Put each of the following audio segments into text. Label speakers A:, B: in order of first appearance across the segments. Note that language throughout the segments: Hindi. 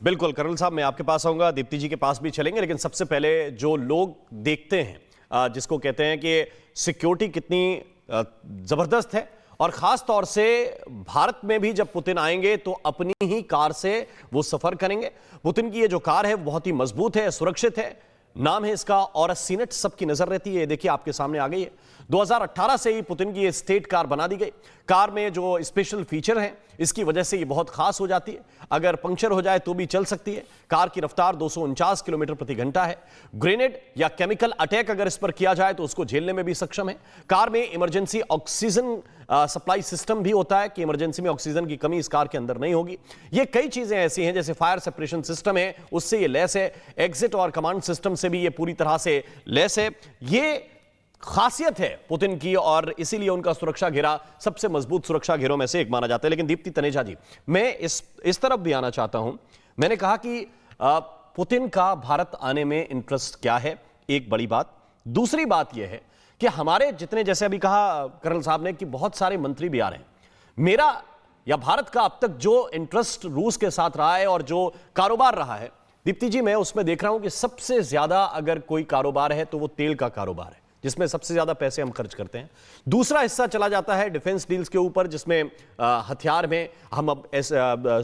A: बिल्कुल कर्नल साहब, मैं आपके पास आऊंगा, दीप्ति जी के पास भी चलेंगे, लेकिन सबसे पहले जो लोग देखते हैं जिसको कहते हैं कि सिक्योरिटी कितनी जबरदस्त है, और खास तौर से भारत में भी जब पुतिन आएंगे तो अपनी ही कार से वो सफर करेंगे। पुतिन की ये जो कार है बहुत ही मजबूत है, सुरक्षित है, नाम है इसका और सीनेट, सबकी नजर रहती है। देखिए आपके सामने आ गई है। 2018 से ही पुतिन की ये स्टेट कार बना दी गई। कार में जो स्पेशल फीचर हैं इसकी वजह से ये बहुत खास हो जाती है। अगर पंक्चर हो जाए तो भी चल सकती है। कार की रफ्तार 249 किलोमीटर प्रति घंटा है। ग्रेनेड या केमिकल अटैक अगर इस पर किया जाए तो उसको झेलने में भी सक्षम है। कार में इमरजेंसी ऑक्सीजन सप्लाई सिस्टम भी होता है कि इमरजेंसी में ऑक्सीजन की कमी इस कार के अंदर नहीं होगी। ये कई चीजें ऐसी हैं, जैसे फायर सेपरेशन सिस्टम है उससे ये लैस है, एग्जिट और कमांड सिस्टम से भी ये पूरी तरह से लैस है। ये खासियत है पुतिन की और इसीलिए उनका सुरक्षा घेरा सबसे मजबूत सुरक्षा घेरों में से एक माना जाता है। लेकिन दीप्ति तनेजा जी, मैं इस तरफ भी आना चाहता हूं। मैंने कहा कि पुतिन का भारत आने में इंटरेस्ट क्या है, एक बड़ी बात। दूसरी बात यह है कि हमारे जितने, जैसे अभी कहा कर्नल साहब ने कि बहुत सारे मंत्री भी आ रहे हैं। मेरा या भारत का अब तक जो इंटरेस्ट रूस के साथ रहा है और जो कारोबार रहा है, दीप्ति जी, मैं उसमें देख रहा हूं कि सबसे ज्यादा अगर कोई कारोबार है तो वो तेल का कारोबार है, जिसमें सबसे ज्यादा पैसे हम खर्च करते हैं। दूसरा हिस्सा चला जाता है डिफेंस डील्स के ऊपर, जिसमें हथियार में हम अब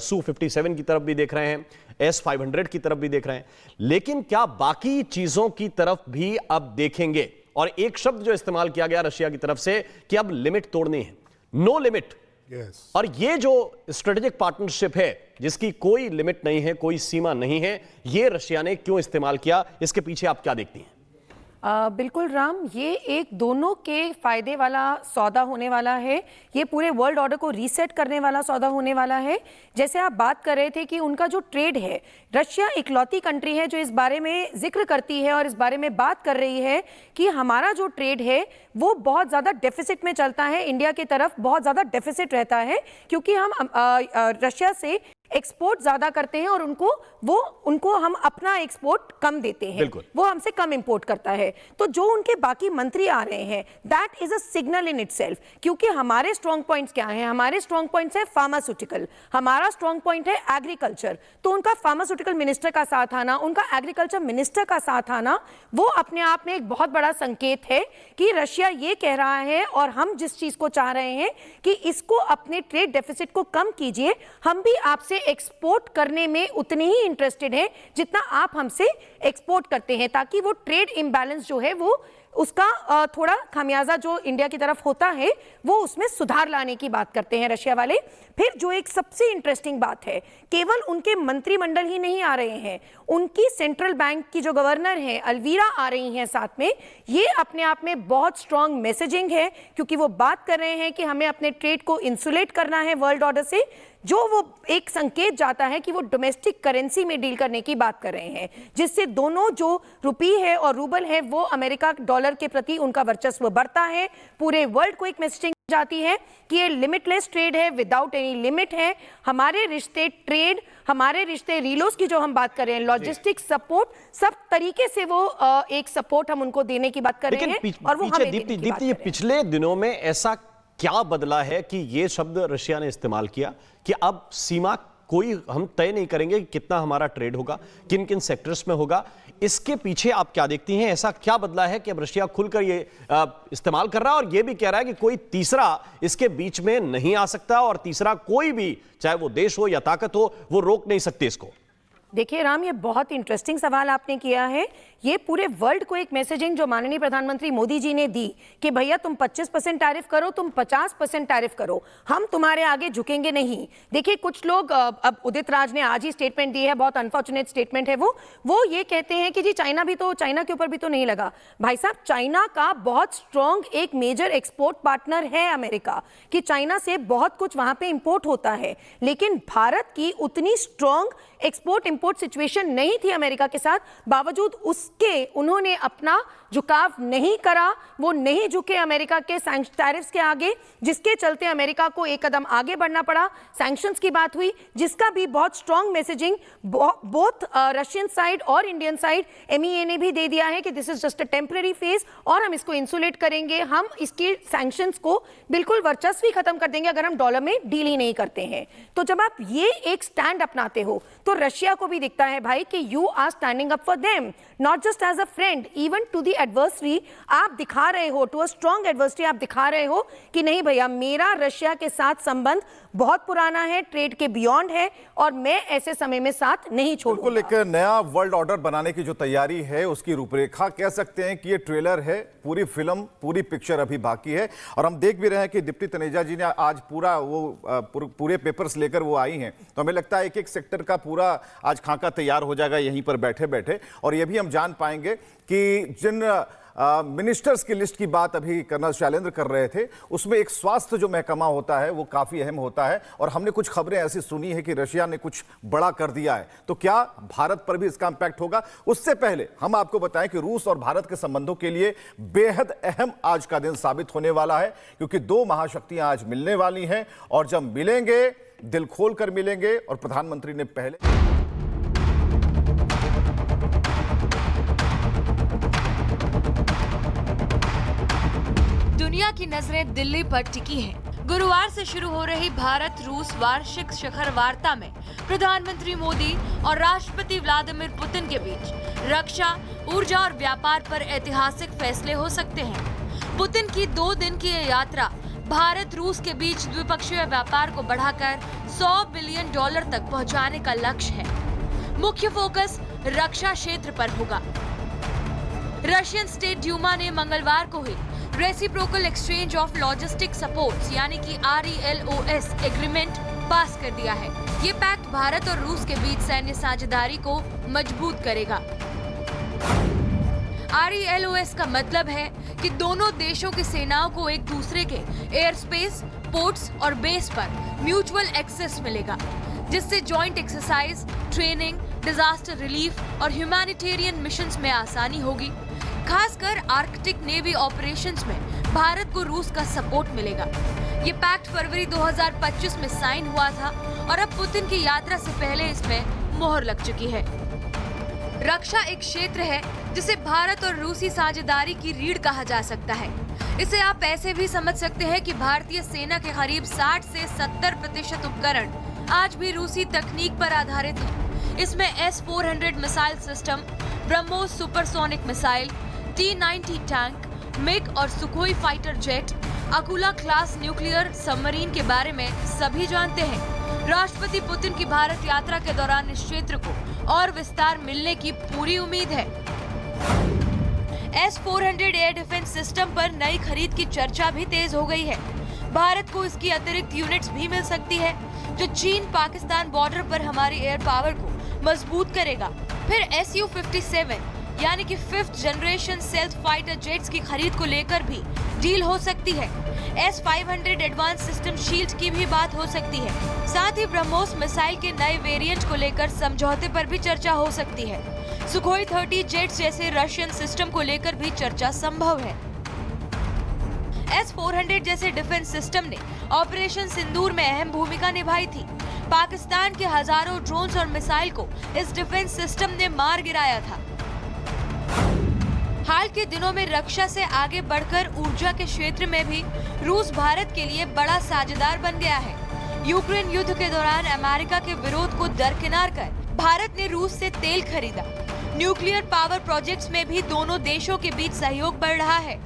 A: Su-57 की तरफ भी देख रहे हैं, S-500 की तरफ भी देख रहे हैं। लेकिन क्या बाकी चीजों की तरफ भी अब देखेंगे? और एक शब्द जो इस्तेमाल किया गया रशिया की तरफ से कि अब लिमिट तोड़नी है, नो लिमिट। और ये जो स्ट्रेटेजिक पार्टनरशिप है जिसकी कोई लिमिट नहीं है, कोई सीमा नहीं है, ये रशिया ने क्यों इस्तेमाल किया? इसके पीछे आप क्या देखती हैं?
B: बिल्कुल राम, ये एक दोनों के फायदे वाला सौदा होने वाला है। ये पूरे वर्ल्ड ऑर्डर को रीसेट करने वाला सौदा होने वाला है। जैसे आप बात कर रहे थे कि उनका जो ट्रेड है, रशिया इकलौती कंट्री है जो इस बारे में जिक्र करती है और इस बारे में बात कर रही है कि हमारा जो ट्रेड है वो बहुत ज़्यादा डेफिसिट में चलता है। इंडिया की तरफ बहुत ज़्यादा डेफिसिट रहता है क्योंकि हम रशिया से एक्सपोर्ट ज्यादा करते हैं और उनको हम अपना एक्सपोर्ट कम देते हैं, वो हमसे कम इंपोर्ट करता है। तो जो उनके बाकी मंत्री आ रहे हैं, that is a signal in itself, क्योंकि हमारे स्ट्रॉन्ग पॉइंट्स क्या हैं? हमारे स्ट्रॉन्ग पॉइंट्स है फार्मास्यूटिकल, हमारा स्ट्रॉन्ग पॉइंट है एग्रीकल्चर। तो उनका फार्मास्यूटिकल मिनिस्टर का साथ आना, उनका एग्रीकल्चर मिनिस्टर का साथ आना, वो अपने आप में एक बहुत बड़ा संकेत है कि रशिया ये कह रहा है और हम जिस चीज को चाह रहे हैं कि इसको अपने ट्रेड डेफिसिट को कम कीजिए, हम भी आपसे एक्सपोर्ट करने में उतने ही इंटरेस्टेड हैं जितना आप हमसे एक्सपोर्ट करते हैं, ताकि वो ट्रेड इम्बैलेंस जो है वो उसका थोड़ा खामियाजा जो इंडिया की तरफ होता है वो उसमें सुधार लाने की बात करते हैं रशिया वाले। फिर जो एक सबसे इंटरेस्टिंग बात है, केवल उनके मंत्रिमंडल ही नहीं आ रहे हैं, उनकी सेंट्रल बैंक की जो गवर्नर है अल्वीरा आ रही हैं साथ में। ये अपने आप में बहुत स्ट्रांग मैसेजिंग है क्योंकि वो बात कर रहे हैं कि हमें अपने ट्रेड को इंसुलेट करना है वर्ल्ड ऑर्डर से, जो वो एक संकेत जाता है कि वो डोमेस्टिक करेंसी में डील करने की बात कर रहे हैं, जिससे दोनों जो रुपी है और रूबल है वो अमेरिका डॉलर के प्रति उनका वर्चस्व बढ़ता है। पूरे वर्ल्ड को एक मैसेजिंग जाती है कि ये लिमिटलेस ट्रेड है, विदाउट एनी लिमिट है। हमारे रिश्ते ट्रेड, हमारे रिश्ते रीलोस की जो हम बात कर रहे हैं, लॉजिस्टिक सपोर्ट, सब तरीके से वो एक सपोर्ट हम उनको देने की बात कर रहे हैं और वो हमें देने की बात कर रहे हैं।
A: पिछले दिनों में ऐसा क्या बदला है कि ये शब्द रशिया ने इस्तेमाल किया कि अब सीमा कोई हम तय नहीं करेंगे कि कितना हमारा ट्रेड होगा, किन किन सेक्टर्स में होगा? इसके पीछे आप क्या देखती हैं? ऐसा क्या बदला है कि अब रशिया खुलकर ये इस्तेमाल कर रहा है और ये भी कह रहा है कि कोई तीसरा इसके बीच में नहीं आ सकता और तीसरा कोई भी, चाहे वो देश हो या ताकत हो, वो रोक नहीं सकते इसको?
B: देखिए राम, ये बहुत इंटरेस्टिंग सवाल आपने किया है। ये पूरे वर्ल्ड को एक मैसेजिंग जो माननीय प्रधानमंत्री मोदी जी ने दी कि भैया तुम 25% टैरिफ करो, तुम 50% टैरिफ करो, हम तुम्हारे आगे झुकेंगे नहीं। देखिए कुछ लोग, अब उदित राज ने आज ही स्टेटमेंट दी है, बहुत अनफॉर्चुनेट स्टेटमेंट है वो ये कहते हैं कि जी चाइना के ऊपर भी तो नहीं लगा। भाई साहब, चाइना का बहुत स्ट्रॉन्ग एक मेजर एक्सपोर्ट पार्टनर है अमेरिका, कि चाइना से बहुत कुछ वहां पे इंपोर्ट होता है, लेकिन भारत की उतनी स्ट्रॉन्ग एक्सपोर्ट इंपोर्ट सिचुएशन नहीं थी अमेरिका के साथ। बावजूद उसके उन्होंने अपना झुकाव नहीं करा, वो नहीं झुके अमेरिका के टैरिफ्स के आगे, जिसके चलते अमेरिका को एक कदम आगे बढ़ना पड़ा। सैंक्शंस की बात हुई, जिसका भी बहुत strong messaging both Russian side और इंडियन साइड, MEA ने भी दे दिया है कि this is just a temporary phase और हम इसको इंसुलेट करेंगे, हम इसके सैंक्शंस को बिल्कुल वर्चस्व ही खत्म कर देंगे अगर हम डॉलर में डील ही नहीं करते हैं। तो जब आप ये एक स्टैंड अपनाते हो तो रशिया को भी भी दिखता है भाई कि you are standing up for them, not just as a friend, even to the adversary. आप दिखा रहे हो, टू अ स्ट्रॉन्ग एडवर्सरी आप दिखा रहे हो कि नहीं भैया, मेरा रशिया के साथ संबंध बहुत पुराना है, ट्रेड के बियॉन्ड है, और मैं ऐसे समय में साथ नहीं छोड़ूंगा।
C: बिल्कुल, एक नया वर्ल्ड ऑर्डर बनाने की जो तैयारी है उसकी रूपरेखा कह सकते हैं कि ये ट्रेलर है, पूरी फिल्म, पूरी पिक्चर अभी बाकी है। और हम देख भी रहे हैं कि डिप्टी तनेजा जी ने आज पूरा पूरे पेपर्स लेकर वो आई हैं, तो हमें लगता है एक एक सेक्टर का पूरा आज खाका तैयार हो जाएगा यहीं पर बैठे बैठे। और ये भी हम जान पाएंगे कि जिन मिनिस्टर्स की लिस्ट की बात अभी कर्नल शैलेंद्र कर रहे थे, उसमें एक स्वास्थ्य जो महकमा होता है वो काफी अहम होता है। और हमने कुछ खबरें ऐसी सुनी है कि रशिया ने कुछ बड़ा कर दिया है, तो क्या भारत पर भी इसका इंपैक्ट होगा? उससे पहले हम आपको बताएं कि रूस और भारत के संबंधों के लिए बेहद अहम आज का दिन साबित होने वाला है, क्योंकि दो महाशक्तियां आज मिलने वाली हैं, और जब मिलेंगे दिल खोलकर मिलेंगे। और प्रधानमंत्री ने पहले
D: दुनिया की नजरें दिल्ली पर टिकी हैं। गुरुवार से शुरू हो रही भारत रूस वार्षिक शिखर वार्ता में प्रधानमंत्री मोदी और राष्ट्रपति व्लादिमीर पुतिन के बीच रक्षा, ऊर्जा और व्यापार पर ऐतिहासिक फैसले हो सकते हैं। पुतिन की 2 दिन की ये यात्रा भारत रूस के बीच द्विपक्षीय व्यापार को बढ़ाकर $100 बिलियन तक पहुंचाने का लक्ष्य है। मुख्य फोकस रक्षा क्षेत्र पर होगा। रशियन स्टेट ड्यूमा ने मंगलवार को ही reciprocal exchange of logistic supports यानी कि RELOS एग्रीमेंट पास कर दिया है। ये पैक्ट भारत और रूस के बीच सैन्य साझेदारी को मजबूत करेगा। RELOS का मतलब है कि दोनों देशों की सेनाओं को एक दूसरे के एयर स्पेस, पोर्ट्स और बेस पर म्यूचुअल एक्सेस मिलेगा, जिससे joint exercise, training, disaster relief और ह्यूमैनिटेरियन मिशंस में आसानी होगी। खासकर आर्कटिक नेवी ऑपरेशंस में भारत को रूस का सपोर्ट मिलेगा। ये पैक्ट फरवरी 2025 में साइन हुआ था और अब पुतिन की यात्रा से पहले इसमें मोहर लग चुकी है। रक्षा एक क्षेत्र है जिसे भारत और रूसी साझेदारी की रीढ़ कहा जा सकता है। इसे आप ऐसे भी समझ सकते हैं कि भारतीय सेना के करीब 60 से 70% उपकरण आज भी रूसी तकनीक पर आधारित हैं। इसमें S-400 missile system, BrahMos supersonic missile, T-90 tank, MiG और Sukhoi fighter jet, Akula class nuclear submarine के बारे में सभी जानते हैं। राष्ट्रपति पुतिन की भारत यात्रा के दौरान इस क्षेत्र को और विस्तार मिलने की पूरी उम्मीद है। S-400 एयर डिफेंस सिस्टम पर नई खरीद की चर्चा भी तेज हो गई है। भारत को इसकी अतिरिक्त यूनिट्स भी मिल सकती है, जो चीन पाकिस्तान बॉर्डर पर हमारी एयर पावर को मजबूत करेगा। फिर Su-57 यानी कि 5th generation self fighter jets की खरीद को लेकर भी डील हो सकती है। S-500 एडवांस सिस्टम शील्ड की भी बात हो सकती है। साथ ही ब्रह्मोस मिसाइल के नए वेरिएंट को लेकर समझौते पर भी चर्चा हो सकती है। सुखोई 30 जेट्स जैसे रशियन सिस्टम को लेकर भी चर्चा संभव है। S-400 जैसे डिफेंस सिस्टम ने ऑपरेशन सिंदूर में अहम भूमिका निभाई थी। पाकिस्तान के हजारों ड्रोन्स और मिसाइल को इस डिफेंस सिस्टम ने मार गिराया था। हाल के दिनों में रक्षा से आगे बढ़कर ऊर्जा के क्षेत्र में भी रूस भारत के लिए बड़ा साझेदार बन गया है। यूक्रेन युद्ध के दौरान अमेरिका के विरोध को दरकिनार कर भारत ने रूस से तेल खरीदा। न्यूक्लियर पावर प्रोजेक्ट्स में भी दोनों देशों के बीच सहयोग बढ़ रहा है।